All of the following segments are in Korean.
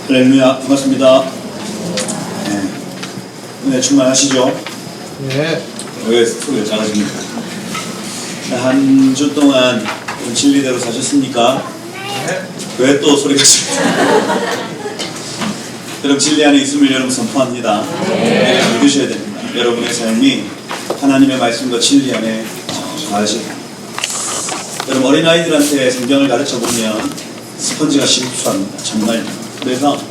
할렐루야, 반갑습니다. 네. 은혜 충만하시죠? 네. 왜 소리가 작아집니까? 한 주 동안 진리대로 사셨습니까? 네. 왜 또 소리가 작아집니까? 여러분 진리 안에 있음을 여러분 선포합니다. 네. 믿으셔야 됩니다. 여러분의 삶이 하나님의 말씀과 진리 안에 가하시고, 여러분 어린아이들한테 성경을 가르쳐보면 스펀지가 실수합니다. 정말. 그래서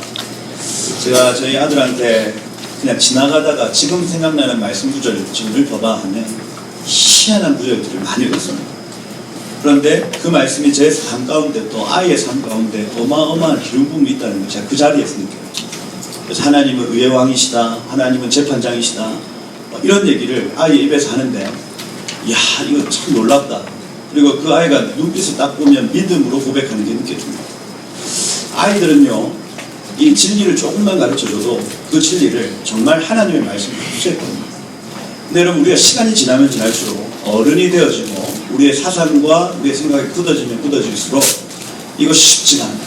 제가 저희 아들한테 그냥 지나가다가 지금 생각나는 말씀 구절을 지금 읽어봐 하면 희한한 구절들을 많이 읽었습니다. 그런데 그 말씀이 제 삶 가운데 또 아이의 삶 가운데 어마어마한 기름 부음이 있다는 걸 제가 그 자리에서 느껴요. 그래서 하나님은 의의 왕이시다, 하나님은 재판장이시다, 이런 얘기를 아이의 입에서 하는데, 이야, 이거 참 놀랍다. 그리고 그 아이가 눈빛을 딱 보면 믿음으로 고백하는 게 느껴집니다. 아이들은요, 이 진리를 조금만 가르쳐줘도 그 진리를 정말 하나님의 말씀으로 흡수했거든요. 근데 여러분, 우리가 시간이 지나면 지날수록 어른이 되어지고 우리의 사상과 우리의 생각이 굳어지면 굳어질수록 이거 쉽지가 않아요.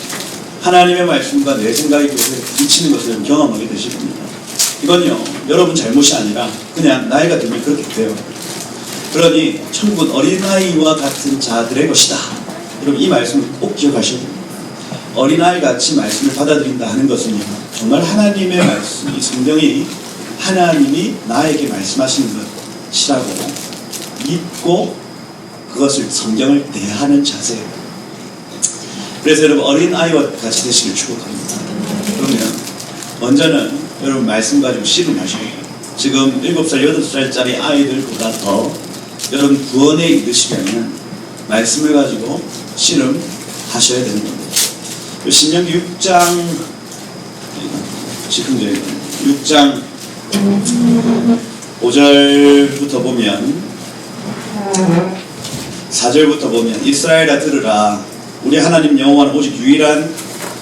하나님의 말씀과 내 생각이 그것에 부딪히는 것을 경험하게 되실 겁니다. 이건요, 여러분 잘못이 아니라 그냥 나이가 들면 그렇게 돼요. 그러니 천국은 어린아이와 같은 자들의 것이다. 여러분 이 말씀을 꼭 기억하셔야 됩니다. 어린아이같이 말씀을 받아들인다 하는 것은요, 정말 하나님의 말씀, 이 성경이 하나님이 나에게 말씀하시는 것이라고 믿고 그것을 성경을 대하는 자세예요. 그래서 여러분 어린아이와 같이 되시길 축복합니다. 그러면 먼저는 여러분 말씀 가지고 씨름하셔야 돼요. 지금 7살, 8살짜리 아이들보다 더 여러분 구원에 이르시려면 말씀을 가지고 씨름하셔야 되는 겁니다. 신명기 6장 5절부터 보면 4절부터 보면 이스라엘아 들으라, 우리 하나님 여호와는 오직 유일한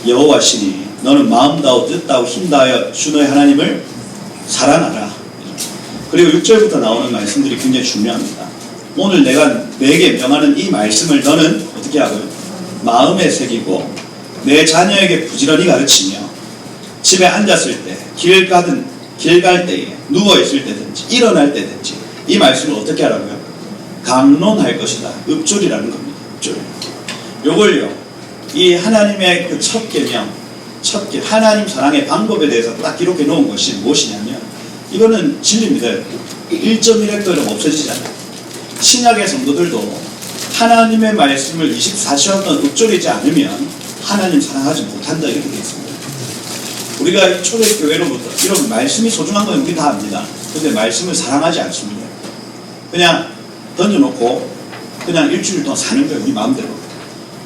여호와시니 너는 마음 다하고 뜻 다하고 힘 다하여 주 너의 하나님을 사랑하라. 그리고 6절부터 나오는 말씀들이 굉장히 중요합니다. 오늘 내가 내게 명하는 이 말씀을 너는 어떻게 하고요? 마음에 새기고 내 자녀에게 부지런히 가르치며 집에 앉았을 때, 길 갈 때에, 누워있을 때든지 일어날 때든지 이 말씀을 어떻게 하라고요? 강론할 것이다. 읍조리라는 겁니다. 읍조리. 요걸요, 이 하나님의 그 첫 계명, 하나님 사랑의 방법에 대해서 딱 기록해 놓은 것이 무엇이냐면, 이거는 진리입니다. 1.1획도로 없어지잖아요. 신약의 성도들도 하나님의 말씀을 24시간 동안 읊조리지 않으면 하나님 사랑하지 못한다, 이렇게 되어 있습니다. 우리가 초대교회로부터 이런 말씀이 소중한 건 우리 다 압니다. 그런데 말씀을 사랑하지 않습니다. 그냥 던져놓고 그냥 일주일 동안 사는 거예요, 우리 마음대로.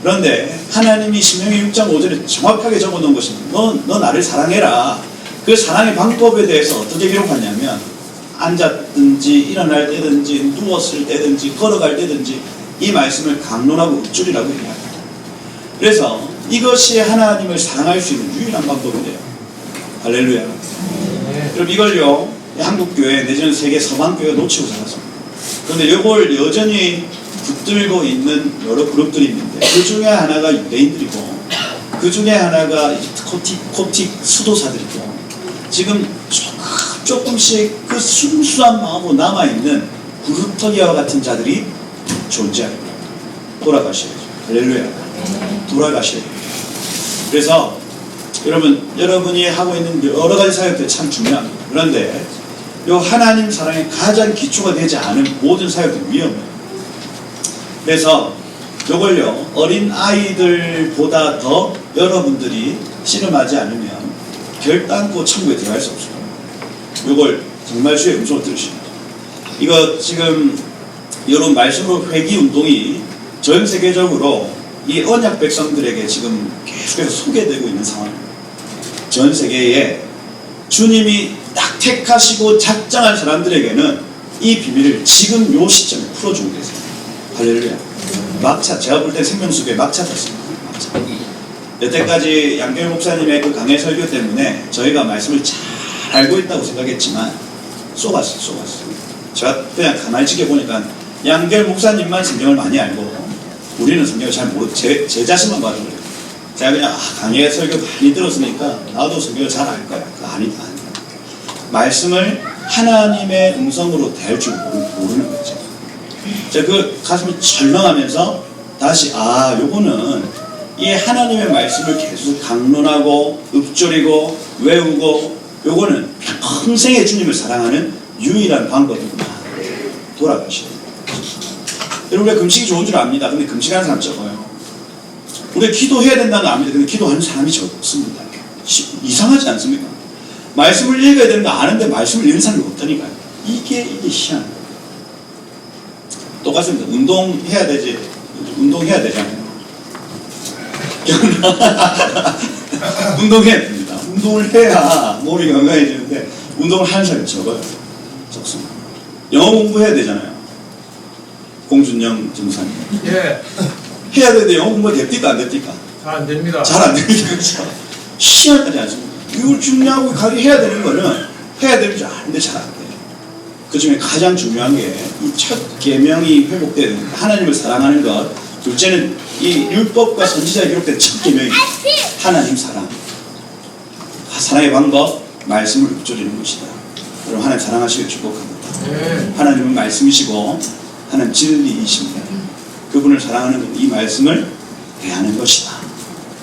그런데 하나님이 신명기 6장 5절에 정확하게 적어놓은 것이 너 나를 사랑해라. 그 사랑의 방법에 대해서 어떻게 기록하냐면, 앉았든지 일어날 때든지 누웠을 때든지 걸어갈 때든지 이 말씀을 강론하고 읊조리라고 얘기합니다. 그래서 이것이 하나님을 사랑할 수 있는 유일한 방법이래요. 할렐루야. 그럼 이걸요, 한국교회 내지는 세계 서방교회가 놓치고 살았습니다. 그런데 이걸 여전히 붙들고 있는 여러 그룹들이 있는데, 그 중에 하나가 유대인들이고 그 중에 하나가 콥틱 수도사들이고, 지금 조금씩 그 순수한 마음으로 남아있는 구르터기와 같은 자들이 존재합니다. 돌아가셔야죠. 할렐루야. 돌아가셔야죠. 그래서 여러분이 하고 있는 여러 가지 사역들이 참 중요합니다. 그런데 이 하나님 사랑의 가장 기초가 되지 않은 모든 사역들이 위험해요. 그래서 이걸요, 어린 아이들보다 더 여러분들이 씨름하지 않으면 결단코 천국에 들어갈 수 없어요. 이걸 정말 주의 음성을 들으십니다. 이거 지금 여러분 말씀으로 회개 운동이 전 세계적으로 이 언약 백성들에게 지금 계속해서 소개되고 있는 상황입니다. 전 세계에 주님이 딱 택하시고 작정한 사람들에게는 이 비밀을 지금 요 시점에 풀어주고 계세요. 할렐루야. 막차, 제가 볼 때 생명수교에 막차 탔습니다. 막차. 여태까지 양결 목사님의 그 강해 설교 때문에 저희가 말씀을 잘 알고 있다고 생각했지만 쏘갔어요. 제가 그냥 가만히 지켜보니까 양결 목사님만 성경을 많이 알고 우리는 성경을 잘 모르고 제 자신만 봐도 그래요. 제가 그냥 강의 설교 많이 들었으니까 나도 설교 잘 알 거야. 그거 아니다. 말씀을 하나님의 음성으로 대할 줄 모르는 거죠. 제가 그 가슴이 철렁하면서 다시 요거는 이 하나님의 말씀을 계속 강론하고 읊조리고 외우고 요거는 평생의 주님을 사랑하는 유일한 방법이구나. 돌아가셔야 돼요. 여러분, 우리가 금식이 좋은 줄 압니다. 근데 금식하는 사람 적어요. 우리가 기도해야 된다는 거 압니다. 근데 기도하는 사람이 적습니다. 이상하지 않습니까? 말씀을 읽어야 되는 거 아는데 말씀을 읽는 사람이 없다니까요. 이게 희한해요. 똑같습니다. 운동해야 되잖아요. 운동해야 됩니다. 운동을 해야 몸이 건강해지는데 운동을 하는 사람이 적어요. 적습니다. 영어 공부해야 되잖아요. 공준영 전사님. 예. 해야 되는데 영어 공부가 됩니까 안 됩니까? 잘 안 됩니다. 잘 안 됩니다. 그렇죠? 희한하지 않습니까? 이걸 중요하고 가게 해야 되는 거는 해야 되는 줄 아는데 잘 안 돼요. 그 중에 가장 중요한 게 이 첫 계명이 회복돼야 됩니다. 하나님을 사랑하는 것. 둘째는 이 율법과 선지자에 기록된 첫 계명이 하나님 사랑. 사랑의 방법, 말씀을 읊조리는 것이다. 여러분, 하나님 사랑하시길 축복합니다. 네. 하나님은 말씀이시고 하나님 진리이십니다. 그분을 사랑하는 것, 이 말씀을 대하는 것이다.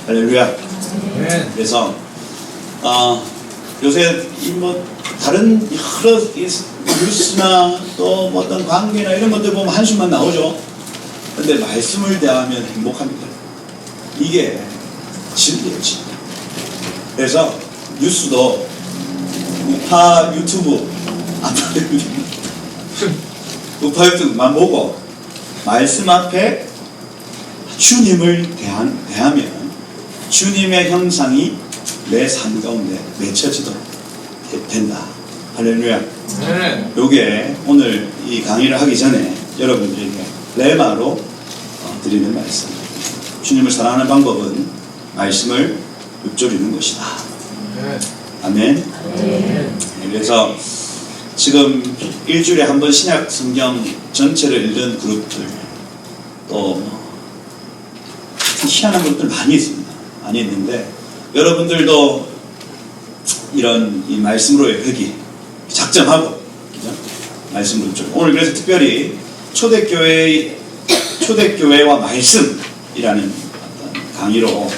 할렐루야. 네. 그래서 요새 다른 여러 뉴스나 또 어떤 관계나 이런 것들 보면 한숨만 나오죠. 근데 말씀을 대하면 행복합니다. 이게 진리예요, 진리. 그래서 뉴스도 우파 유튜브 우파 유튜브만 보고 말씀 앞에 주님을 대하면 주님의 형상이 내 삶 가운데 맺혀지도록 된다. 할렐루야. 네. 요게 오늘 이 강의를 하기 전에 여러분들에게 레마로 드리는 말씀. 주님을 사랑하는 방법은 말씀을 읊조리는 것이다. 네. 아멘. 네. 그래서 지금 일주일에 한 번 신약 성경 전체를 읽는 그룹들, 또 희한한 것들 많이 있습니다. 많이 있는데 여러분들도 이런 이 말씀으로의 회기 작정하고, 그죠? 말씀으로 좀 오늘 그래서 특별히 초대교회와 말씀이라는 어떤 강의로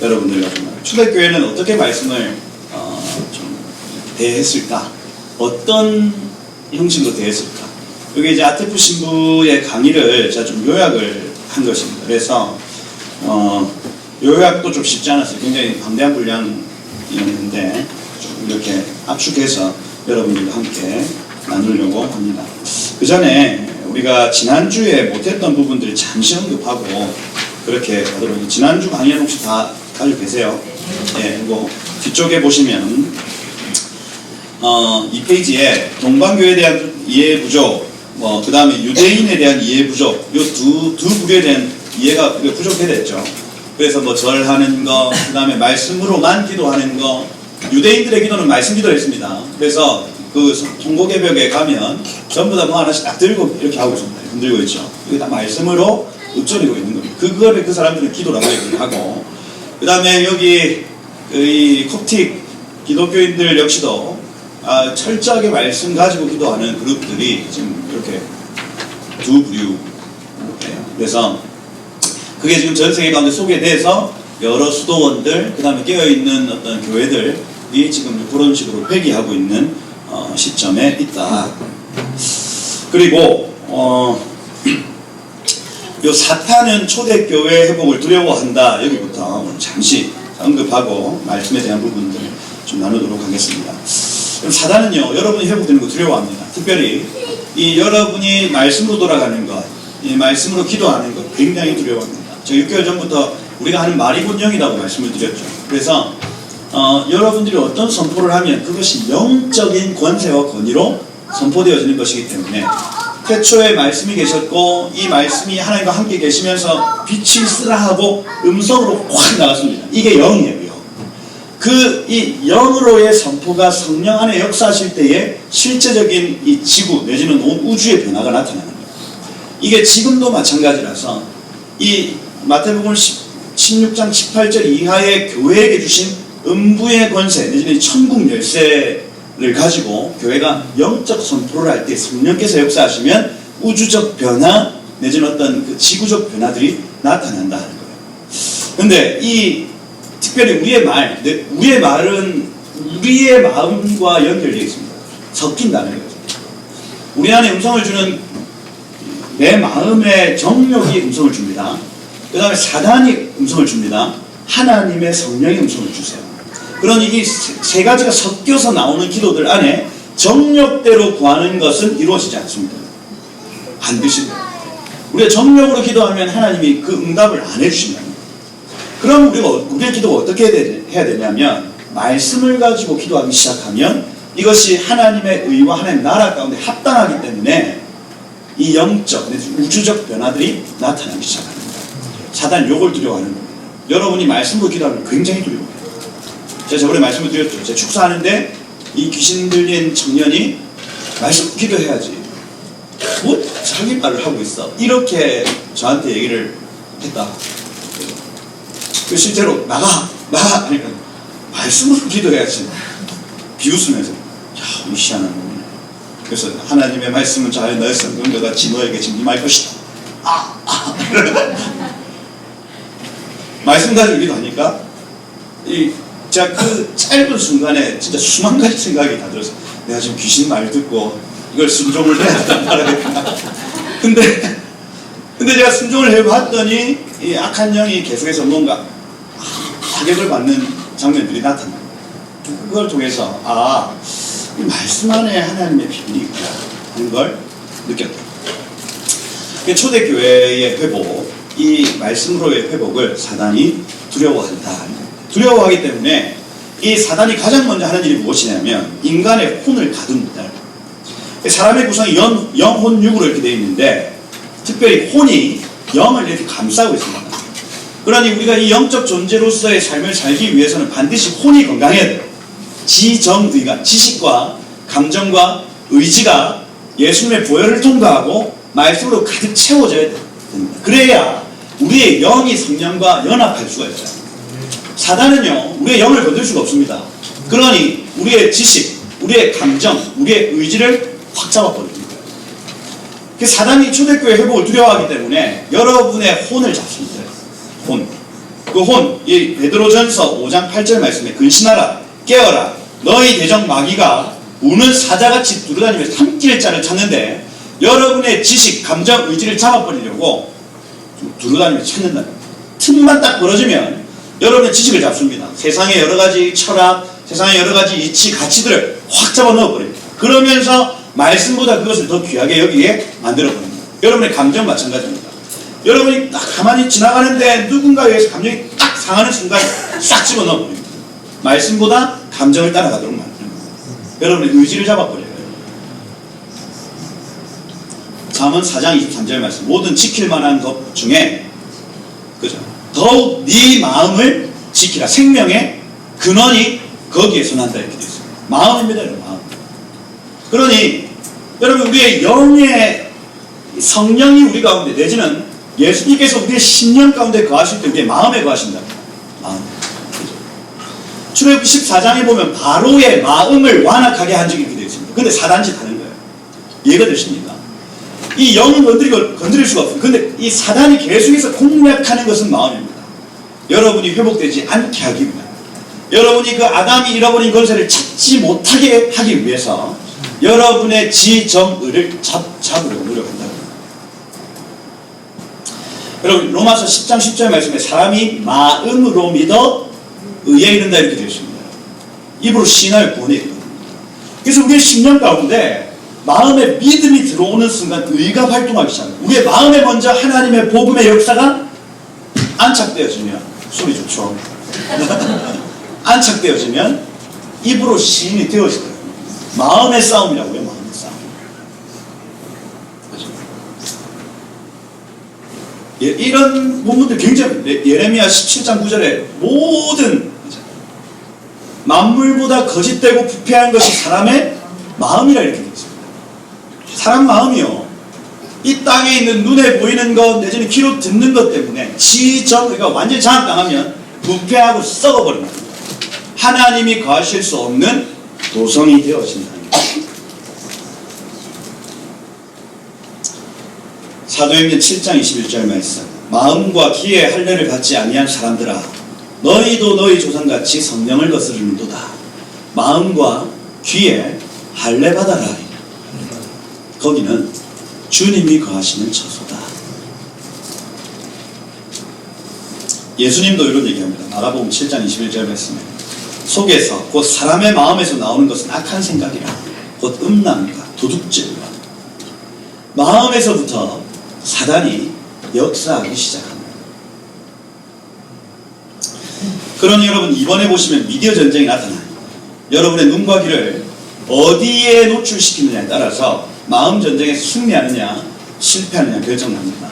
여러분들과 초대교회는 어떻게 말씀을 좀 대했을까? 어떤 형식으로 대했을까? 여기 이제 아테프 신부의 강의를 제가 좀 요약을 한 것입니다. 그래서 요약도 좀 쉽지 않았어요. 굉장히 방대한 분량이었는데 좀 이렇게 압축해서 여러분들과 함께 나누려고 합니다. 그 전에 우리가 지난주에 못했던 부분들을 잠시 언급하고 그렇게 하도록. 지난주 강의는 혹시 다 가지고 계세요? 예, 그리고 뒤쪽에 보시면 2페이지에 동방교회에 대한 이해 부족, 그 다음에 유대인에 대한 이해 부족, 이 두 부류에 대한 이해가 부족해 됐죠. 그래서 뭐 절하는 거, 그 다음에 말씀으로만 기도하는 거, 유대인들의 기도는 말씀 기도를 했습니다. 그래서 그 통곡의벽에 가면 전부 다 뭐 하나씩 딱 들고 이렇게 하고 있습니다. 흔들고 있죠. 이게 다 말씀으로 읊조리고 있는 겁니다. 그거를 그 사람들은 기도라고 얘기를 하고, 그 다음에 여기 이 콥틱 기독교인들 역시도 철저하게 말씀 가지고 기도하는 그룹들이 지금 이렇게 두 부류예요. 그래서 그게 지금 전 세계 가운데 소개돼서 여러 수도원들, 그 다음에 깨어있는 어떤 교회들이 지금 그런 식으로 회귀하고 있는 시점에 있다. 그리고 요 사탄은 초대교회 회복을 두려워한다. 여기부터 오늘 잠시 언급하고 말씀에 대한 부분들 좀 나누도록 하겠습니다. 사단은요, 여러분이 회복되는 거 두려워합니다. 특별히 이 여러분이 말씀으로 돌아가는 것, 이 말씀으로 기도하는 것 굉장히 두려워합니다. 저 6개월 전부터 우리가 하는 말이 본영이라고 말씀을 드렸죠. 그래서 여러분들이 어떤 선포를 하면 그것이 영적인 권세와 권위로 선포되어지는 것이기 때문에 태초에 말씀이 계셨고 이 말씀이 하나님과 함께 계시면서 빛이 있으라 하고 음성으로 확 나갔습니다. 이게 영이에요. 이 영으로의 선포가 성령 안에 역사하실 때에 실제적인 이 지구 내지는 온 우주의 변화가 나타나는 거예요. 이게 지금도 마찬가지라서 이 마태복음 16장 18절 이하의 교회에게 주신 음부의 권세 내지는 천국 열쇠를 가지고 교회가 영적 선포를 할 때 성령께서 역사하시면 우주적 변화 내지는 어떤 그 지구적 변화들이 나타난다 하는 거예요. 근데 이 특별히 우리의 말은 우리의 마음과 연결되어 있습니다. 섞인다는 거죠. 우리 안에 음성을 주는 내 마음의 정욕이 음성을 줍니다. 그 다음에 사단이 음성을 줍니다. 하나님의 성령이 음성을 주세요. 그러니 이 세 가지가 섞여서 나오는 기도들 안에 정욕대로 구하는 것은 이루어지지 않습니다. 반드시 우리가 정욕으로 기도하면 하나님이 그 응답을 안 해주신다. 그럼 우리의 기도가 어떻게 해야 되냐면 말씀을 가지고 기도하기 시작하면 이것이 하나님의 의와 하나님의 나라 가운데 합당하기 때문에 이 영적, 우주적 변화들이 나타나기 시작합니다. 사단 욕을 두려워하는 겁니다. 여러분이 말씀으로 기도하면 굉장히 두려워해요. 제가 저번에 말씀을 드렸죠. 제가 축사하는데 이 귀신 들린 청년이 말씀으로 기도해야지. 뭐 자기 말을 하고 있어. 이렇게 저한테 얘기를 했다. 실제로 나가 하니까 말씀으로 기도해야지. 비웃으면서 야, 무시하는 놈이네. 그래서 하나님의 말씀은 잘 너의 성경과 같이 너에게 지금 임할 것이다. 말씀 가지고 기도하니까 제가 그 짧은 순간에 진짜 수만 가지 생각이 다 들어서 내가 지금 귀신 말 듣고 이걸 순종을 해야 된단 말이야. 근데 제가 순종을 해봤더니 이 악한 영이 계속해서 뭔가 타격을 받는 장면들이 나타납니다. 그걸 통해서 이 말씀 안에 하나님의 비밀이 있구나 하는 걸 느꼈다. 초대교회의 회복, 이 말씀으로의 회복을 사단이 두려워한다. 두려워하기 때문에 이 사단이 가장 먼저 하는 일이 무엇이냐면 인간의 혼을 가둡니다. 사람의 구성이 영혼 육으로 이렇게 되어 있는데 특별히 혼이 영을 이렇게 감싸고 있습니다. 그러니 우리가 이 영적 존재로서의 삶을 살기 위해서는 반드시 혼이 건강해야 돼요. 지정의가, 지식과 감정과 의지가 예수님의 보혈을 통과하고 말씀으로 가득 채워져야 됩니다. 그래야 우리의 영이 성령과 연합할 수가 있어요. 사단은요, 우리의 영을 건들 수가 없습니다. 그러니 우리의 지식, 우리의 감정, 우리의 의지를 확 잡아버립니다. 사단이 초대교회 회복을 두려워하기 때문에 여러분의 혼을 잡습니다. 혼. 그 혼, 이 베드로전서 5장 8절 말씀에 근신하라, 깨어라, 너희 대적 마귀가 우는 사자같이 두루다니며 삼킬 자를 찾는데 여러분의 지식, 감정, 의지를 잡아버리려고 두루다니며 찾는다. 틈만 딱 벌어지면 여러분의 지식을 잡습니다. 세상의 여러 가지 철학, 세상의 여러 가지 이치, 가치들을 확 잡아 넣어버립니다. 그러면서 말씀보다 그것을 더 귀하게 여기게 만들어버립니다. 여러분의 감정 마찬가지입니다. 여러분이 딱 가만히 지나가는데 누군가에 의해서 감정이 딱 상하는 순간 싹 집어넣어버립니다. 말씀보다 감정을 따라가도록 만듭니다. 여러분의 의지를 잡아버려요. 잠언 4장 23절 말씀, 모든 지킬 만한 것 중에 그죠? 더욱 네 마음을 지키라. 생명의 근원이 거기에서 난다 이렇게 되어 있습니다. 마음입니다. 마음. 그러니 여러분 우리의 영의 성령이 우리 가운데 내지는 예수님께서 우리의 신령 가운데 거하실 때 우리의 마음에 거하신다. 마음. 출애굽기 14장에 보면 바로의 마음을 완악하게 한 적이 이렇게 되어 있습니다. 근데 사단짓 하는 거예요. 이해가 되십니까? 이 영은 건드릴 수가 없어요. 근데 이 사단이 계속해서 공략하는 것은 마음입니다. 여러분이 회복되지 않게 하기 위해, 여러분이 그 아담이 잃어버린 권세를 찾지 못하게 하기 위해서 여러분의 지정의를 잡으려고 노력한다. 여러분 로마서 10장 10절 말씀에 사람이 마음으로 믿어 의에 이른다 이렇게 되어 있습니다. 입으로 신하여 구원에 이른다. 그래서 우리의 심령 가운데 마음에 믿음이 들어오는 순간 의가 활동하기 시작합니다. 우리의 마음에 먼저 하나님의 복음의 역사가 안착되어지면, 소리 좋죠? 안착되어지면 입으로 시인이 되어질 거예요. 마음의 싸움이라고요. 마음의 싸움. 그렇죠? 이런 부분들 굉장히, 예레미야 17장 9절에 모든 만물보다 거짓되고 부패한 것이 사람의 마음이라 이렇게 되어 있습니다. 사람 마음이요, 이 땅에 있는 눈에 보이는 것 내지는 귀로 듣는 것 때문에 그러니까 완전히 장악당하면 부패하고 썩어버립니다. 하나님이 거하실 수 없는 도성이 되어진다는 거예요. 사도행전 7장 21절 말씀. 마음과 귀에 할례를 받지 아니한 사람들아, 너희도 너희 조상같이 성령을 거스르는도다. 마음과 귀에 할례 받아라. 거기는 주님이 거하시는 처소다. 예수님도 이런 얘기합니다. 마가복음 7장 21절 말씀에 속에서 곧 사람의 마음에서 나오는 것은 악한 생각이라 곧 음란과 도둑질과 마음에서부터 사단이 역사하기 시작합니다. 그러니 여러분, 이번에 보시면 미디어 전쟁이 나타나요. 여러분의 눈과 귀를 어디에 노출시키느냐에 따라서 마음 전쟁에서 승리하느냐 실패하느냐 결정납니다.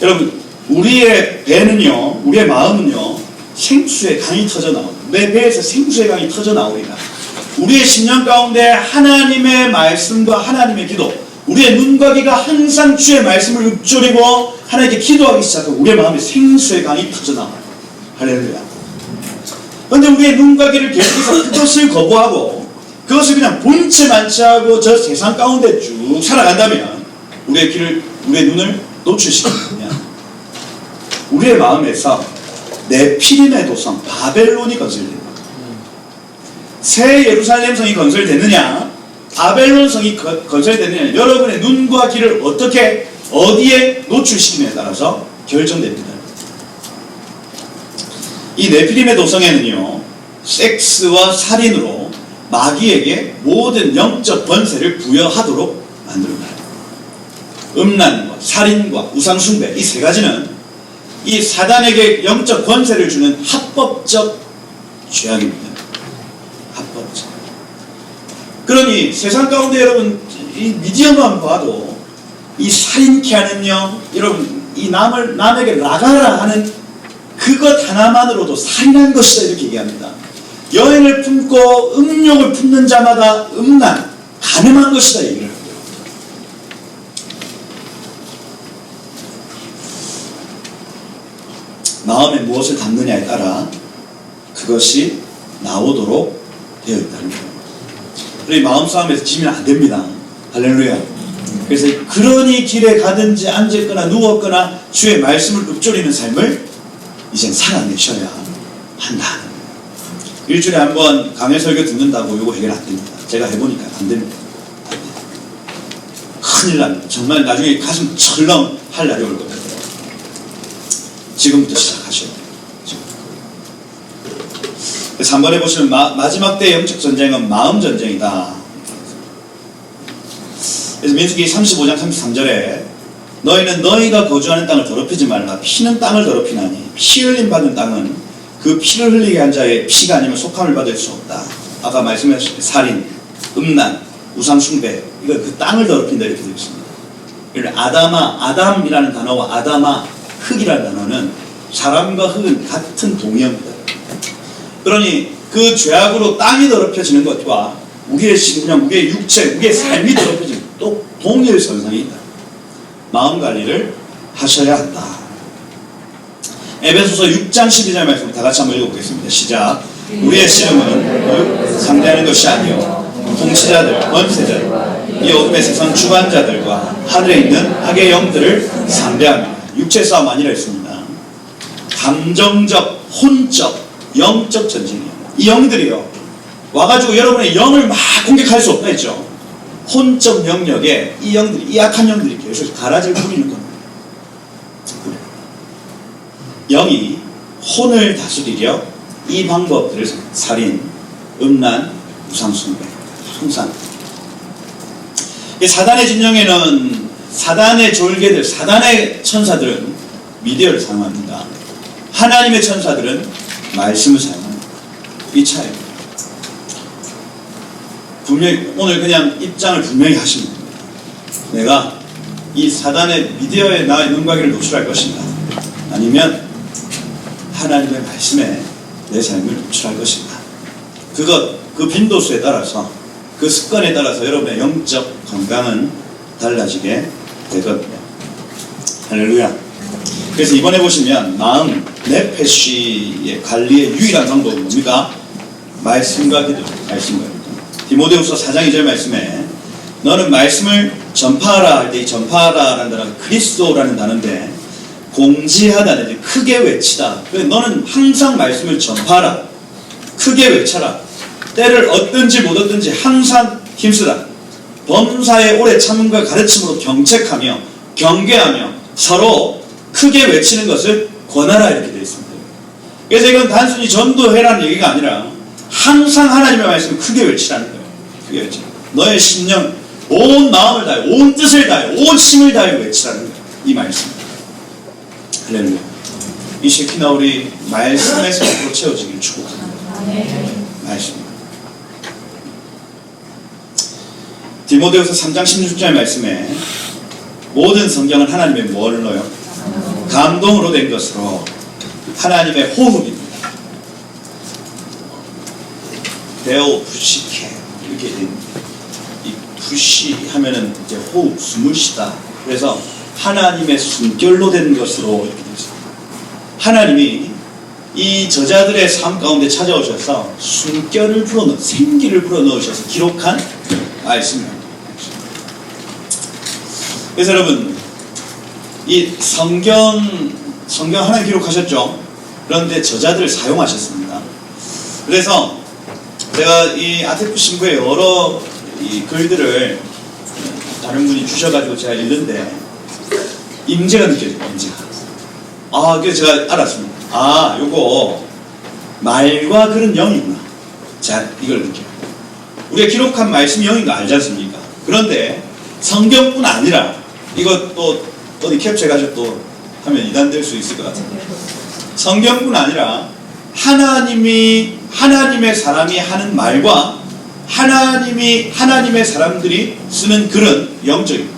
여러분, 우리의 배는요, 우리의 마음은요, 생수의 강이 터져 나옵니다. 내 배에서 생수의 강이 터져 나오리라. 우리의 심령 가운데 하나님의 말씀과 하나님의 기도, 우리의 눈과 귀가 항상 주의 말씀을 읊조리고 하나님께 기도하기 시작하고 우리의 마음에 생수의 강이 터져 나와요. 할렐루야. 그런데 우리의 눈과 귀를 계속해서 그것을 거부하고 그것을 그냥 본체 만취하고 저 세상 가운데 쭉 살아간다면 우리의 눈을 노출시키느냐? 우리의 마음에서 네피림의 도성 바벨론이 건설됩니다. 새 예루살렘 성이 건설되느냐, 바벨론 성이 건설되느냐, 여러분의 눈과 귀를 어디에 노출시키느냐에 따라서 결정됩니다. 이 네피림의 도성에는요, 섹스와 살인으로 마귀에게 모든 영적 권세를 부여하도록 만듭니다. 음란과 살인과 우상숭배, 이 세 가지는 이 사단에게 영적 권세를 주는 합법적 죄악입니다. 합법적. 그러니 세상 가운데 여러분, 이 미디어만 봐도 이 살인케 하는 영, 여러분, 이 남에게 나가라 하는 그것 하나만으로도 살인한 것이다, 이렇게 얘기합니다. 여인을 품고 음욕을 품는 자마다 음란, 간음한 것이다, 얘기를 합니다. 마음에 무엇을 담느냐에 따라 그것이 나오도록 되어 있다는 거예요. 우리 마음싸움에서 지면 안 됩니다. 할렐루야. 그래서 그러니 길에 가든지 앉았거나 누웠거나 주의 말씀을 읊조리는 삶을 이젠 살아내셔야 한다. 일주일에 한 번 강해 설교 듣는다고 이거 해결 안 됩니다. 제가 해보니까 안 됩니다. 큰일 납니다. 정말 나중에 가슴 철렁 할 날이 올 겁니다. 지금부터 시작하셔야 돼요. 그래서 한번 해보시면 마지막 때의 영적 전쟁은 마음 전쟁이다. 그래서 민수기 35장 33절에 너희는 너희가 거주하는 땅을 더럽히지 말라. 피는 땅을 더럽히나니 피 흘림 받은 땅은 그 피를 흘리게 한 자의 피가 아니면 속함을 받을 수 없다. 아까 말씀하신 살인, 음란, 우상숭배, 이거 그 땅을 더럽힌다 이렇게 되어 있습니다. 아담이라는 단어와 아담아, 흙이라는 단어는 사람과 흙은 같은 동의어입니다. 그러니 그 죄악으로 땅이 더럽혀지는 것과 우리의 심령, 우리의 육체, 우리의 삶이 더럽혀지는 또 동일선상이 있다. 마음 관리를 하셔야 한다. 에베소서 6장 12절 말씀 다 같이 한번 읽어보겠습니다. 시작. 우리의 씨름은 상대하는 것이 아니요 통치자들, 권세자들, 이 어둠의 세상 주관자들과 하늘에 있는 악의 영들을 상대합니다. 육체 싸움 아니라 했습니다. 감정적, 혼적, 영적 전쟁이에요. 이 영들이요, 와가지고 여러분의 영을 막 공격할 수 없다 했죠. 혼적 영역에 이 영들이, 이 악한 영들이 계속 가라지를 부리는 겁니다. 영이 혼을 다스리려 이 방법들을 살인, 음란, 우상숭배, 항상 사단의 진영에는 사단의 졸개들, 사단의 천사들은 미디어를 사용합니다. 하나님의 천사들은 말씀을 사용합니다. 이 차이입니다. 분명히 오늘 그냥 입장을 분명히 하시면 됩니다. 내가 이 사단의 미디어에 나의 눈과 귀를 노출할 것인가, 아니면 하나님의 말씀에 내 삶을 노출할 것인가. 그 빈도수에 따라서, 그 습관에 따라서 여러분의 영적 건강은 달라지게 되거든요. 할렐루야. 그래서 이번에 보시면 마음, 네페시의 관리의 유일한 방법은 뭡니까? 말씀과 기도, 말씀과 기도. 디모데후서 4장 2절 말씀에 너는 말씀을 전파하라 할 때 이 전파하라라는 단어가 그리스도라는 단어인데 공지하다, 크게 외치다. 그래서 너는 항상 말씀을 전파하라. 크게 외쳐라. 때를 얻든지 못 얻든지 항상 힘쓰라. 범사의 오래 참음과 가르침으로 경책하며 경계하며 서로 크게 외치는 것을 권하라 이렇게 되어 있습니다. 그래서 이건 단순히 전도해라는 얘기가 아니라 항상 하나님의 말씀을 크게 외치라는 거예요. 크게 외치라. 너의 신령, 온 마음을 다해, 온 뜻을 다해, 온 힘을 다해 외치라는 거예요. 이 말씀. 할렐루야. 이 쉐키나 우리 말씀에서 앞으로 채워지길 축복합니다. 말씀. 디모데후서 3장 16절 말씀에 모든 성경은 하나님의 뭐를 넣어요? 감동으로 된 것으로 하나님의 호흡입니다. 데오 부시케 이렇게 됩니다. 이 부시 하면은 이제 호흡, 숨을 쉬다. 그래서 하나님의 숨결로 된 것으로 이렇게 되어 있습니다. 하나님이 이 저자들의 삶 가운데 찾아오셔서 숨결을 불어넣어 생기를 불어넣으셔서 기록한 말씀입니다. 그래서 여러분 이 성경 하나님 기록하셨죠? 그런데 저자들을 사용하셨습니다. 그래서 제가 이 아테프 신부의 여러 이 글들을 다른 분이 주셔가지고 제가 읽는데 임재가 느껴져요. 임재가. 그래서 제가 알았습니다. 요거 말과 글은 영이구나. 자, 이걸 느껴요. 우리가 기록한 말씀이 영인 거 알지 않습니까? 그런데 성경뿐 아니라 이것도 어디 캡처해가지고 또 하면 이단될 수 있을 것 같은데 성경뿐 아니라 하나님의 사람이 하는 말과 하나님의 사람들이 쓰는 글은 영적입니다.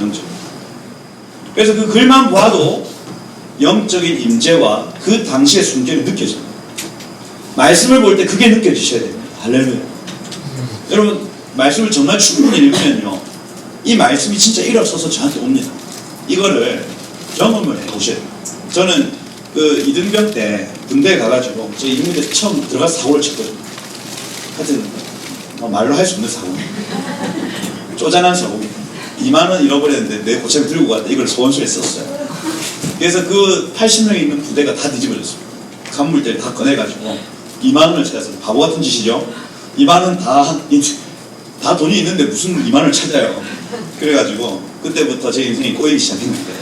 영적. 그래서 그 글만 봐도 영적인 임재와 그 당시의 순결이 느껴져요. 말씀을 볼 때 그게 느껴지셔야 됩니다. 할렐루야. 여러분 말씀을 정말 충분히 읽으면요 이 말씀이 진짜 일어서서 저한테 옵니다. 이거를 경험을 해보셔야 돼요. 저는 그 이등병 때 군대에 가가지고 제 임무대 처음 들어가서 사고를 쳤거든요. 하여튼 말로 할 수 없는 사고. 쪼잔한 사고. 2만원 잃어버렸는데 내 고참에 들고 갔다 이걸 소원서에 썼어요. 그래서 그 80명이 있는 부대가 다 뒤집어졌습니다. 간물대를 다 꺼내가지고 2만원을 찾았어요. 바보 같은 짓이죠. 2만원 다 돈이 있는데 무슨 2만원을 찾아요. 그래가지고 그때부터 제 인생이 꼬이기 시작했는데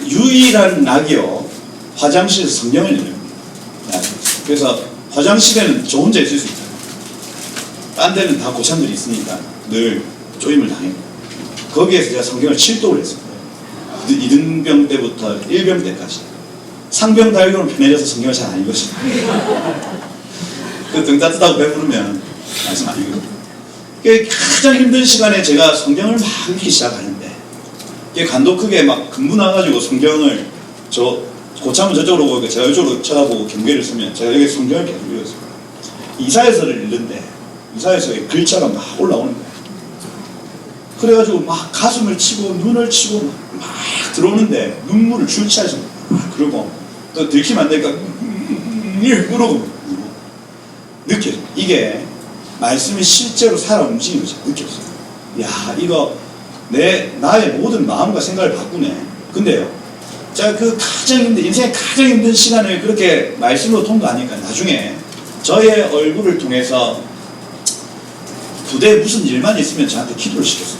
유일한 낙이요 화장실에서 성경을 읽는 거예요. 그래서 화장실에는 저 혼자 있을 수 있잖아요. 딴 데는 다 고참들이 있으니까 늘 쪼임을 당해요. 거기에서 제가 성경을 7독을 했습니다. 2등병 때부터 1병 때까지. 상병 달교는 편해져서 성경을 잘 안 읽었습니다. 그 등 따뜻하고 배부르면 말씀 안 읽어요. 가장 힘든 시간에 제가 성경을 막 읽기 시작하는데 간도 크게 막 근무 나가지고 성경을 고참은 저쪽으로 보고 제가 이쪽으로 쳐다보고 경계를 쓰면 제가 여기 성경을 계속 읽었어요. 이사야서를 읽는데 이사야서에 글자가 막 올라오는 거예요. 그래가지고 막 가슴을 치고 눈을 치고 막 들어오는데 눈물을 줄치하셔서 그러고 또 들키면 안 되니까 그러고 느껴져. 이게 말씀이 실제로 살아 움직이는 것이 느껴져요. 야, 이거 나의 모든 마음과 생각을 바꾸네. 근데요, 제가 그 인생의 가장 힘든 시간을 그렇게 말씀으로 통과하니까 나중에 저의 얼굴을 통해서 부대에 무슨 일만 있으면 저한테 기도를 시켰어요.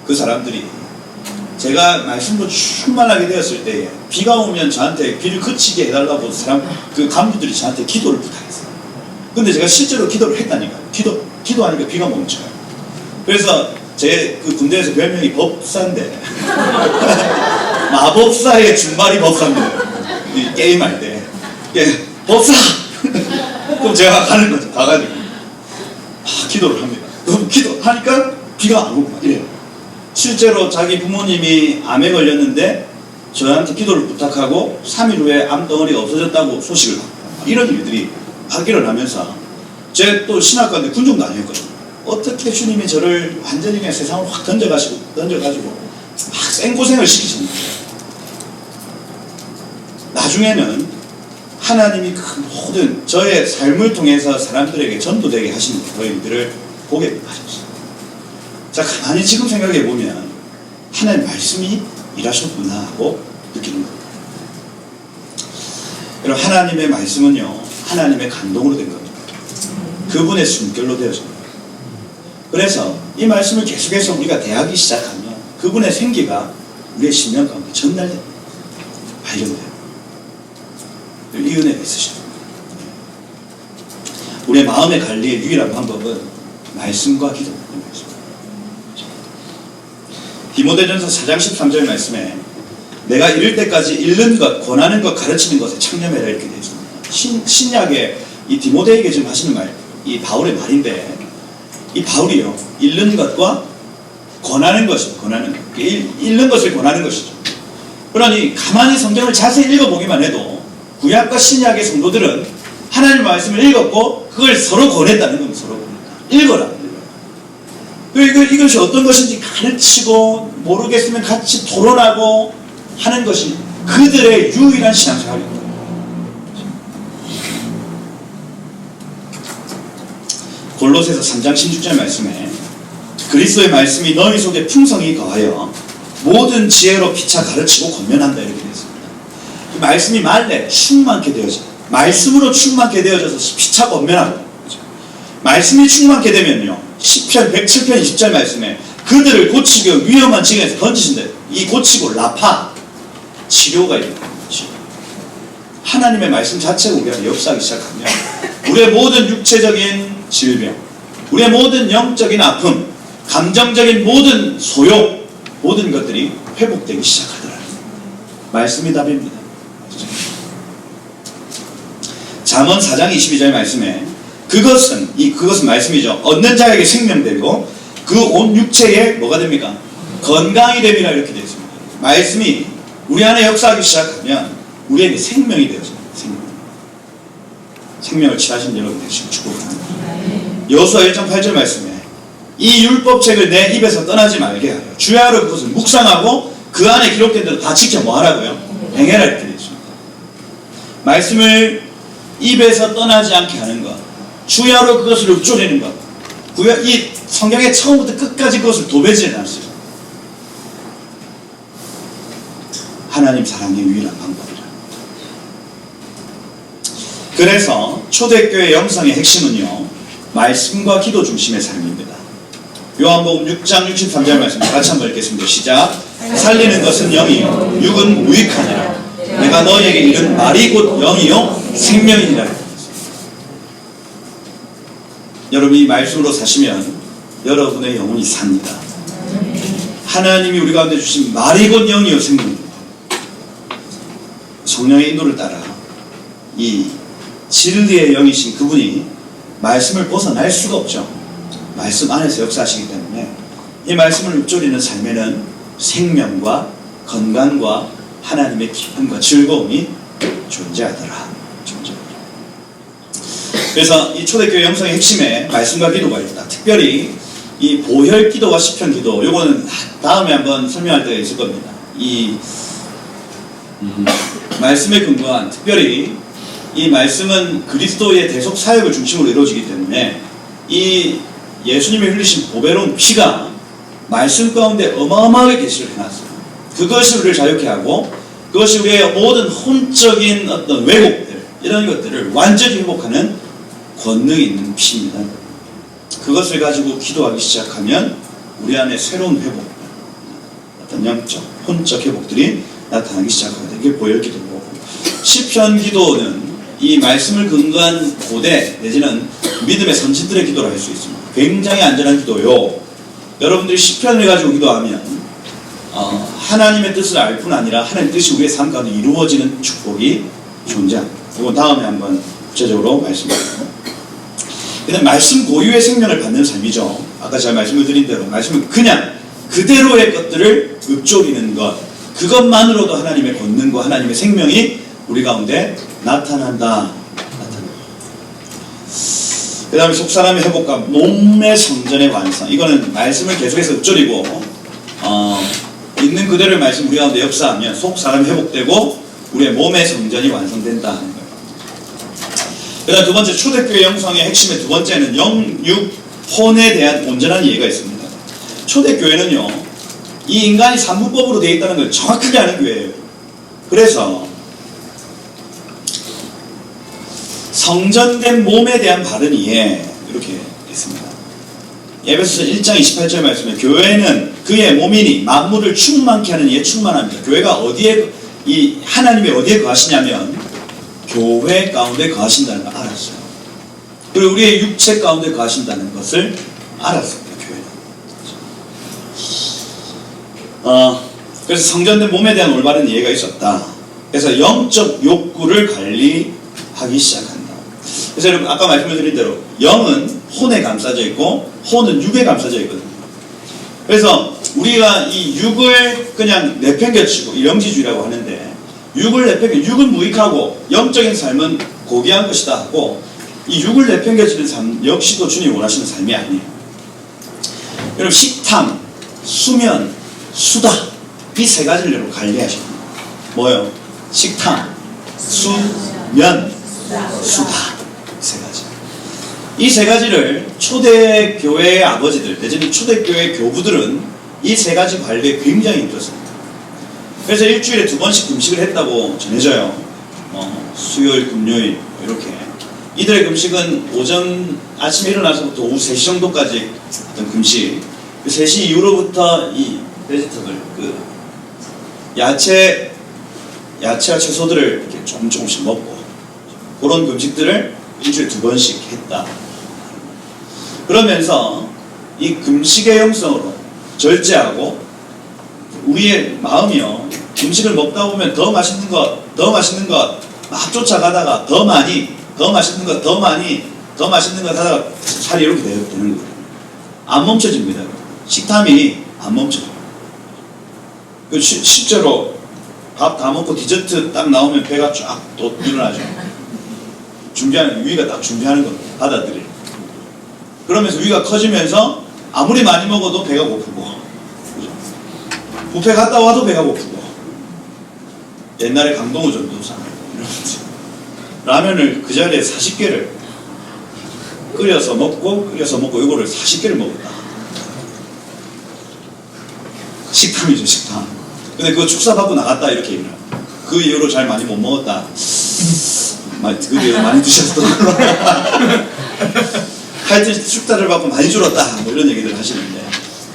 그 사람들이 제가 말씀으로 충만하게 되었을 때에 비가 오면 저한테 비를 그치게 해달라고 그 간부들이 저한테 기도를 부탁했어요. 근데 제가 실제로 기도를 했다니까요. 기도하니까 비가 멈춰요. 그래서 제 그 군대에서 별명이 법사인데 마법사의 준발이 법사인데 게임할 때 법사! 그럼 제가 가는 거죠. 가가지고 기도를 합니다. 그럼 기도하니까 비가 안 오고 막 이래요. 실제로 자기 부모님이 암에 걸렸는데 저한테 기도를 부탁하고 3일 후에 암덩어리가 없어졌다고 소식을 받고 이런 일들이 막 일어나면서 제가 또 신학과인데 군종도 아니었거든요. 어떻게 주님이 저를 완전히 그냥 세상으로 확 던져가지고 막 생고생을 시키셨는지. 나중에는 하나님이 그 모든 저의 삶을 통해서 사람들에게 전도되게 하시는 그 일들을 보게 하셨어요. 자, 가만히 지금 생각해 보면 하나님 말씀이 일하셨구나 하고 느끼는 겁니다. 여러분, 하나님의 말씀은요, 하나님의 감동으로 된 겁니다. 그분의 숨결로 되어집니다. 그래서 이 말씀을 계속해서 우리가 대하기 시작하면 그분의 생기가 우리의 심령 가운데 전달됩니다. 발견돼요. 이 은혜가 있으십니다. 우리의 마음의 관리의 유일한 방법은 말씀과 기도입니다. 디모데전서 4장 13절 말씀에 내가 이를 때까지 읽는 것, 권하는 것, 가르치는 것에 창념해라 이렇게 되어 있습니다. 신약에 이 디모데에게 지금 하시는 말, 이 바울의 말인데, 이 바울이요, 읽는 것과 권하는 것이죠. 권하는 것. 읽는 것을 권하는 것이죠. 그러니 가만히 성경을 자세히 읽어보기만 해도 구약과 신약의 성도들은 하나님의 말씀을 읽었고 그걸 서로 권했다는 겁니다. 서로 권했다. 읽어라. 이것이 어떤 것인지 가르치고 모르겠으면 같이 토론하고 하는 것이 그들의 유일한 신앙생활입니다. 골로새서 3장 16절 말씀에 그리스도의 말씀이 너희 속에 풍성히 거하여 모든 지혜로 피차 가르치고 권면한다 이렇게 되어 있습니다. 그 말씀이 말래 충만케 되어져 말씀으로 충만케 되어져서 피차 권면하고 말씀이 충만케 되면요 10편 107편 20절 말씀에 그들을 고치고 위험한 지경에서 던지신다. 이 고치고 라파 치료가 있는 겁니다. 하나님의 말씀 자체가 우리 안에 역사하기 시작하면 우리의 모든 육체적인 질병, 우리의 모든 영적인 아픔, 감정적인 모든 소욕, 모든 것들이 회복되기 시작하더라고요. 말씀이 답입니다. 잠언 4장 22절 말씀에 그것은 말씀이죠. 얻는 자에게 생명되고 그 온 육체에 뭐가 됩니까? 건강이 됩니다. 이렇게 되어 있습니다. 말씀이 우리 안에 역사하기 시작하면 우리에게 생명이 되어집니다. 생명을 취하신 여러분 되시고 축복합니다. 여호수아 1장 8절 말씀에 이 율법책을 내 입에서 떠나지 말게 하여 주야로 그것을 묵상하고 그 안에 기록된 대로 다 지켜 뭐하라고요? 행해라 이렇게 되어 있습니다. 말씀을 입에서 떠나지 않게 하는 것, 주야로 그것을 읊조리는 것, 이 성경의 처음부터 끝까지 그것을 도배지 않았어요. 하나님 사랑의 유일한 방법이라. 그래서 초대교회 영성의 핵심은요, 말씀과 기도 중심의 삶입니다. 요한복음 6장 63절 말씀 같이 한번 읽겠습니다. 시작. 살리는 것은 영이요 육은 무익하니라. 내가 너희에게 이른 말이 곧 영이요 생명이니라. 여러분 이 말씀으로 사시면 여러분의 영혼이 삽니다. 하나님이 우리 가운데 주신 말이 곧 영이요 생명입니다. 성령의 인도를 따라 이 진리의 영이신 그분이 말씀을 벗어날 수가 없죠. 말씀 안에서 역사하시기 때문에 이 말씀을 읊조리는 삶에는 생명과 건강과 하나님의 기쁨과 즐거움이 존재하더라. 그래서 이 초대교회 영성의 핵심에 말씀과 기도가 있다. 특별히 이 보혈 기도와 시편 기도, 요거는 다음에 한번 설명할 때가 있을 겁니다. 이 말씀에 근거한, 특별히 이 말씀은 그리스도의 대속 사역을 중심으로 이루어지기 때문에 이 예수님이 흘리신 보배로운 피가 말씀 가운데 어마어마하게 계시를 해놨어요. 그것이 우리를 자유케 하고 그것이 우리의 모든 혼적인 어떤 왜곡들, 이런 것들을 완전히 회복하는 권능이 있는 피입니다. 그것을 가지고 기도하기 시작하면 우리 안에 새로운 회복, 어떤 영적, 혼적 회복들이 나타나기 시작합니다. 이게 보혈 기도고, 시편 기도는 이 말씀을 근거한 고대 내지는 믿음의 선지들의 기도를 할 수 있습니다. 굉장히 안전한 기도요. 여러분들이 시편을 가지고 기도하면 하나님의 뜻을 알 뿐 아니라 하나님의 뜻이 우리의 삶 가운데 이루어지는 축복이 존재합니다. 이건 다음에 한번 구체적으로 말씀드릴게요. 그냥 말씀 고유의 생명을 받는 삶이죠. 아까 제가 말씀을 드린 대로 말씀은 그냥 그대로의 것들을 읊조리는 것, 그것만으로도 하나님의 권능과 하나님의 생명이 우리 가운데 나타난다. 그 다음에 속사람의 회복과 몸의 성전의 완성. 이거는 말씀을 계속해서 읊조리고 있는 그대로의 말씀 우리 가운데 역사하면 속사람이 회복되고 우리의 몸의 성전이 완성된다 하는 거예요. 그 다음 두 번째, 초대교회 영성의 핵심의 두 번째는 영육혼에 대한 온전한 이해가 있습니다. 초대교회는요, 이 인간이 삼부법으로 되어 있다는 걸 정확하게 아는 교회예요. 그래서 성전된 몸에 대한 바른 이해, 이렇게 있습니다. 에베소서 1장 28절 말씀에 교회는 그의 몸이니 만물을 충만케 하는 이에 충만합니다. 교회가 어디에, 이 하나님이 어디에 거하시냐면 교회 가운데 거하신다는 걸 알았어요. 그리고 우리의 육체 가운데 거하신다는 것을 알았습니다. 교회는. 그래서 성전된 몸에 대한 올바른 이해가 있었다. 그래서 영적 욕구를 관리하기 시작한다. 그래서 여러분 아까 말씀드린 대로 영은 혼에 감싸져 있고 혼은 육에 감싸져 있거든요. 그래서 우리가 이 육을 그냥 내팽겨치고 영지주의라고 하는데, 육을 육은 무익하고 영적인 삶은 고귀한 것이다 하고, 이 육을 내팽겨치는 삶 역시도 주님이 원하시는 삶이 아니에요. 여러분 식탐, 수면, 수다, 이 세 가지를 여러분 관리하셔야 돼요. 뭐요? 식탐, 수면, 수다. 세 가지. 이 세 가지를 초대교회의 아버지들, 내지는 초대교회 교부들은 이 세 가지 관리에 굉장히 힘들었습니다. 그래서 일주일에 2번씩 금식을 했다고 전해져요. 수요일, 금요일 이렇게. 이들의 금식은 오전 아침에 일어나서부터 오후 3시 정도까지 어떤 금식. 3시 이후로부터 이 베지터블, 야채와 채소들을 이렇게 조금씩 먹고, 그런 금식들을 일주일에 2번씩 했다. 그러면서 이 금식의 영성으로 절제하고, 우리의 마음이요, 금식을 먹다 보면 더 맛있는 것 막 쫓아가다가 더 맛있는 것 하다가 살이 이렇게 되는 거예요. 안 멈춰집니다. 식탐이 안 멈춰져요. 실제로 밥 다 먹고 디저트 딱 나오면 배가 쫙 또 일어나죠. 위가 딱 준비하는 겁니다. 받아들일. 그러면서 위가 커지면서 아무리 많이 먹어도 배가 고프고, 그죠? 뷔페 갔다 와도 배가 고프고, 옛날에 강동우 전도사 라면을 그 자리에 40개를 끓여서 먹고 이거를 40개를 먹었다. 식탐이죠, 식탐. 근데 그거 축사받고 나갔다 이렇게 얘기를 합니다. 그 이후로 잘 많이 못 먹었다. 그 이후로 많이 드셨던 걸로. 하여튼 축사를 받고 많이 줄었다. 뭐 이런 얘기들 하시는데,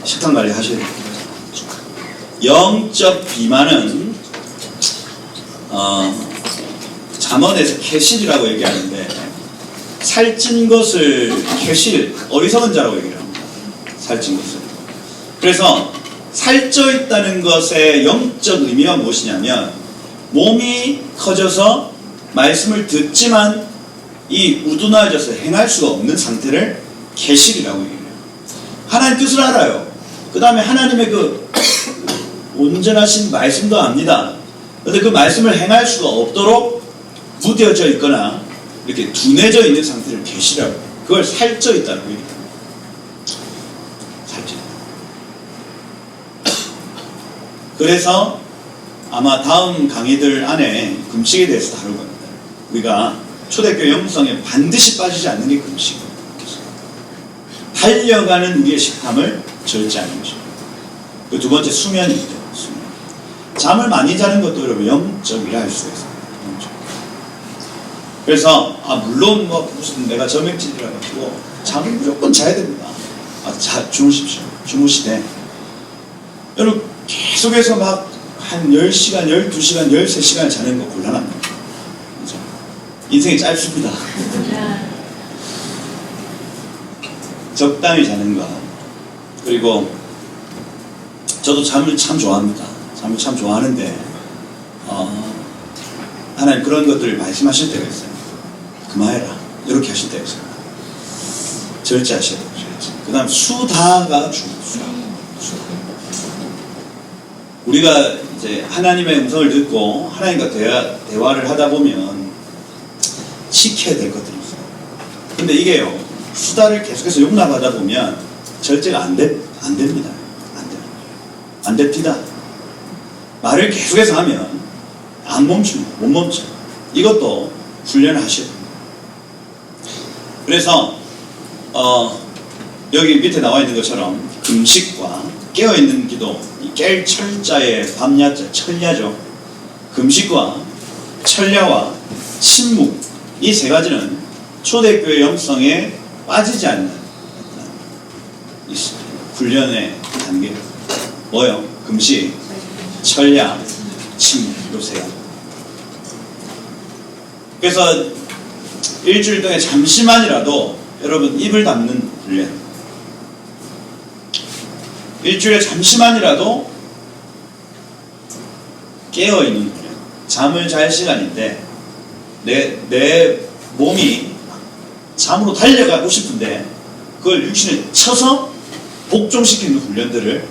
식탐 관리 하셔야 됩니다. 영적 비만은 잠언에서 캐실이라고 얘기하는데, 살찐 것을 캐실, 어리석은 자라고 얘기를 합니다. 살찐 것을. 그래서 살쪄 있다는 것의 영적 의미가 무엇이냐면, 몸이 커져서 말씀을 듣지만 이 우둔하여져서 행할 수가 없는 상태를 계실이라고 얘기해요. 하나님 뜻을 알아요. 그 다음에 하나님의 그 온전하신 말씀도 압니다. 그런데 그 말씀을 행할 수가 없도록 무뎌져 있거나 이렇게 둔해져 있는 상태를 계시라고 해요. 그걸 살쪄 있다고 얘기해요. 살쪄 있다. 그래서 아마 다음 강의들 안에 금식에 대해서 다룰 겁니다. 우리가 초대교회 영성에 반드시 빠지지 않는 게 금식이에요. 달려가는 우리의 식탐을 절제하는 것입니다. 그 두 번째, 수면이죠. 수면. 잠을 많이 자는 것도 여러분 영적이라 할 수가 있습니다. 영적. 그래서 물론 무슨 내가 점액질이라 가지고 잠을 무조건 자야 됩니다. 주무십시오. 주무시되 여러분 계속해서 막 한 10시간, 12시간, 13시간 자는 거 곤란합니다. 그렇죠? 인생이 짧습니다. 적당히 자는 것. 그리고 저도 잠을 참 좋아합니다. 잠을 참 좋아하는데 하나님 그런 것들을 말씀하실 때가 있어요. 그만해라. 이렇게 하실 때가 있어요. 절제하셔야 돼요. 그 다음 수다가 중요해요. 우리가 이제 하나님의 음성을 듣고 하나님과 대화를 하다 보면 지켜야 될 것들이 있어요. 근데 이게요, 수다를 계속해서 용납하다 보면 절제가 안 됩니다. 안 됩니다. 안 됩니다. 말을 계속해서 하면 안 멈춥니다. 못 멈춰. 이것도 훈련을 하셔야 됩니다. 그래서 여기 밑에 나와 있는 것처럼 금식과 깨어있는 기도, 이 깰 철자의 밤야자, 철야죠. 금식과 철야와 침묵, 이 세 가지는 초대교회 영성에 빠지지 않는 이 훈련의 단계. 뭐요? 금식, 철야, 침묵, 요새요. 그래서 일주일 동안 잠시만이라도 여러분 입을 닫는 훈련, 일주일에 잠시만이라도 깨어있는 훈련. 잠을 잘 시간인데 내 몸이 잠으로 달려가고 싶은데 그걸 육신을 쳐서 복종시키는 훈련들을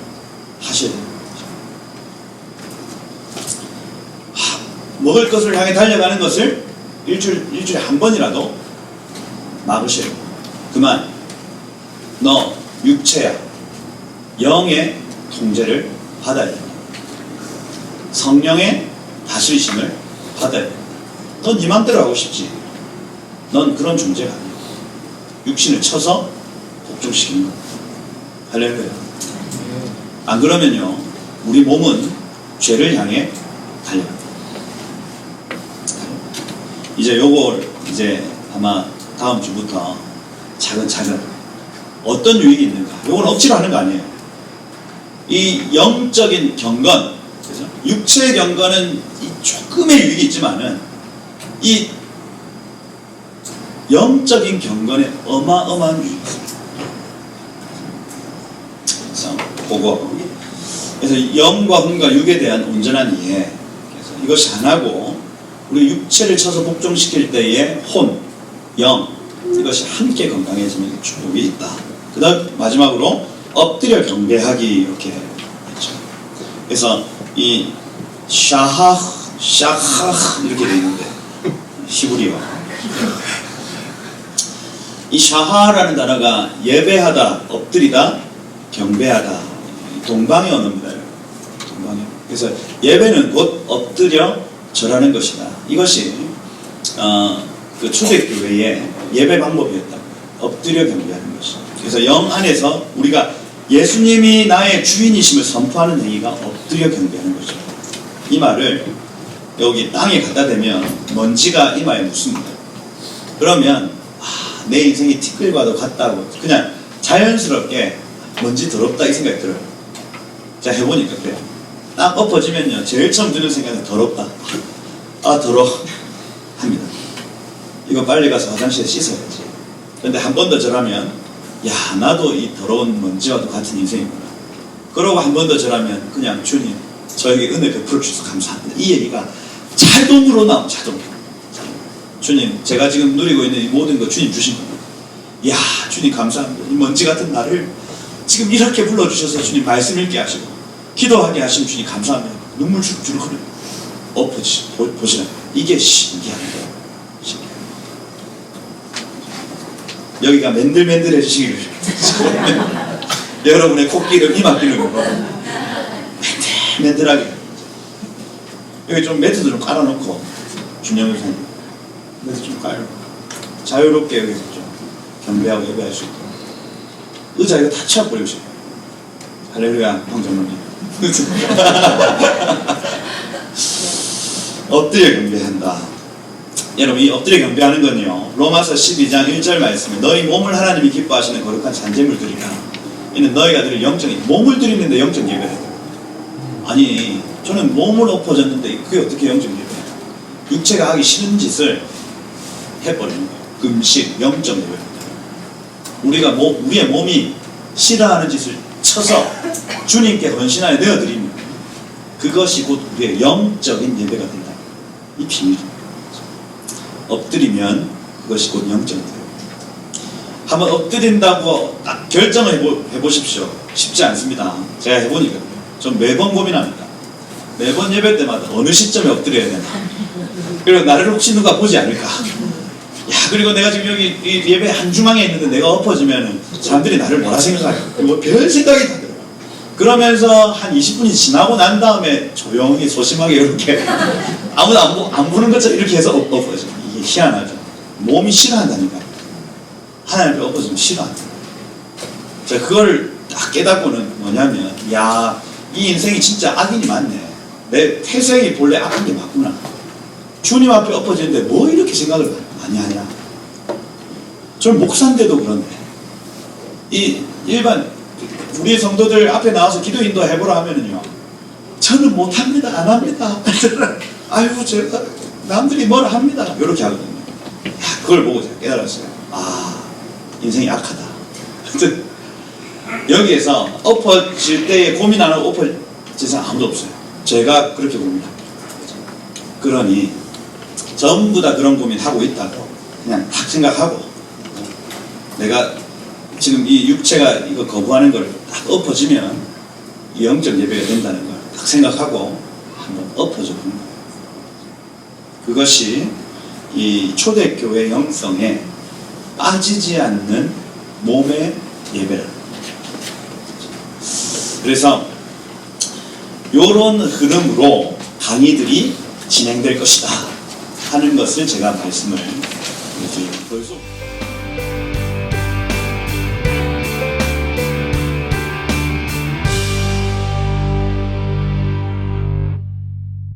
하셔야 됩니다. 먹을 것을 향해 달려가는 것을 일주일에 한 번이라도 막으셔야 돼요. 그만, 너 육체야, 영의 통제를 받아야 됩니다. 성령의 다스리심을 받아야 됩니다. 넌 네 맘대로 하고 싶지. 넌 그런 존재가 아니야. 육신을 쳐서 복종시키는 거야. 할렐루야. 안 그러면요, 우리 몸은 죄를 향해 달려갑니다. 이제 요걸 이제 아마 다음 주부터 차근차근 어떤 유익이 있는가, 요건 억지로 하는 거 아니에요. 이 영적인 경건, 그래서 육체의 경건은 이 조금의 유익이 있지만은 이 영적인 경건에 어마어마한 유익이 있습니다. 그래서 그거, 그래서 영과 혼과 육에 대한 온전한 이해, 그래서 이것이 하나고 우리 육체를 쳐서 복종시킬 때의 혼, 영, 이것이 함께 건강해지는 축복이 있다. 그 다음 마지막으로 엎드려 경배하기, 이렇게 했죠. 그래서 이 샤하 이렇게 되어 있는데 히브리어, 이 샤하라는 단어가 예배하다, 엎드리다, 경배하다, 동방의 언어입니다. 동방의. 그래서 예배는 곧 엎드려 절하는 것이다. 이것이 그 초대교회의 예배 방법이었다. 엎드려 경배하는 것이. 그래서 영 안에서 우리가 예수님이 나의 주인이심을 선포하는 행위가 엎드려 경배하는 거죠. 이 말을 여기 땅에 갖다 대면 먼지가 이마에 묻습니다. 그러면 내 인생이 티끌과도 같다고 그냥 자연스럽게 먼지 더럽다 이 생각이 들어요. 자, 해보니까 그래요. 딱 엎어지면요, 제일 처음 드는 생각은 더럽다. 더러워 합니다. 이거 빨리 가서 화장실에 씻어야지. 근데 한 번 더 절하면, 야, 나도 이 더러운 먼지와도 같은 인생이구나. 그러고 한 번 더 절하면 그냥 주님 저에게 은혜 베풀어 주셔서 감사합니다. 이 얘기가 자동으로 나오면 자동으로. 주님, 제가 지금 누리고 있는 이 모든 거 주님 주신 겁니다. 야, 주님 감사합니다. 이 먼지 같은 나를 지금 이렇게 불러주셔서 주님 말씀 읽게 하시고 기도하게 하시면 주님 감사합니다. 눈물 줄줄 흐르고 보시라. 이게 신기한 거예요. 신기한 거예요. 여기가 맨들맨들해지시기를 여러분의 코끼리 이마끼는 거 맨들맨들하게 여기 좀 매트도 좀 깔아놓고 준영 선생님 매트 좀 깔고 자유롭게 여기서 좀 경배하고 예배할 수 있도록 의자 이거 다 치워버리고 싶어요. 할렐루야 황정론님 엎드려 경배한다. 여러분, 이 엎드려 경배하는 건요, 로마서 12장 1절 말씀에 너희 몸을 하나님이 기뻐하시는 거룩한 산재물 드리라. 이는 너희가 드릴 영적인 몸을 드리는데 영적 예배를 해요. 아니, 저는 몸을 엎어졌는데 그게 어떻게 영적 예배예요? 육체가 하기 싫은 짓을 해버리는 거예요. 금식, 영적 예배입니다. 우리의 몸이 싫어하는 짓을 쳐서 주님께 헌신하여 내어드리는 거예요. 그것이 곧 우리의 영적인 예배가 된다. 이 비밀입니다. 엎드리면 그것이 곧 영적 예배입니다. 한번 엎드린다고 딱 결정을 해보십시오. 쉽지 않습니다. 제가 해보니까 전 매번 고민합니다. 매번 예배 때마다 어느 시점에 엎드려야 되나. 그리고 나를 혹시 누가 보지 않을까. 그리고 내가 지금 여기 이 예배 한 주망에 있는데 내가 엎어지면은 사람들이 나를 뭐라 생각할까? 뭐 별 생각이 다 들어요. 그러면서 한 20분이 지나고 난 다음에 조용히 소심하게 이렇게 아무도 안 보는 것처럼 이렇게 해서 엎어져. 이게 희한하죠. 몸이 싫어한다니까. 하나님 앞에 엎어지면 싫어한다. 자, 그걸 딱 깨닫고는 뭐냐면, 야, 이 인생이 진짜 악인이 많네. 내 태생이 본래 악한 게 맞구나. 주님 앞에 엎어지는데 뭐 이렇게 생각을 많이 하냐. 저는 목사인데도 그런데 이 일반 우리 성도들 앞에 나와서 기도 인도 해보라 하면은요, 저는 못합니다, 안 합니다. 아유, 제가 남들이 뭐라 합니다, 이렇게 하거든요. 야, 그걸 보고 제가 깨달았어요. 아, 인생이 악하다. 여기에서 엎어질 때에 고민하는 엎어질 사람 아무도 없어요. 제가 그렇게 고민합니다. 그러니 전부 다 그런 고민하고 있다고 그냥 딱 생각하고, 내가 지금 이 육체가 이거 거부하는 걸 딱 엎어지면 영적 예배가 된다는 걸 딱 생각하고 한번 엎어져 보는 거예요. 그것이 이 초대교회 영성에 빠지지 않는 몸의 예배라는 거예요. 그래서 이런 흐름으로 강의들이 진행될 것이다 하는 것을 제가 말씀을 드리고,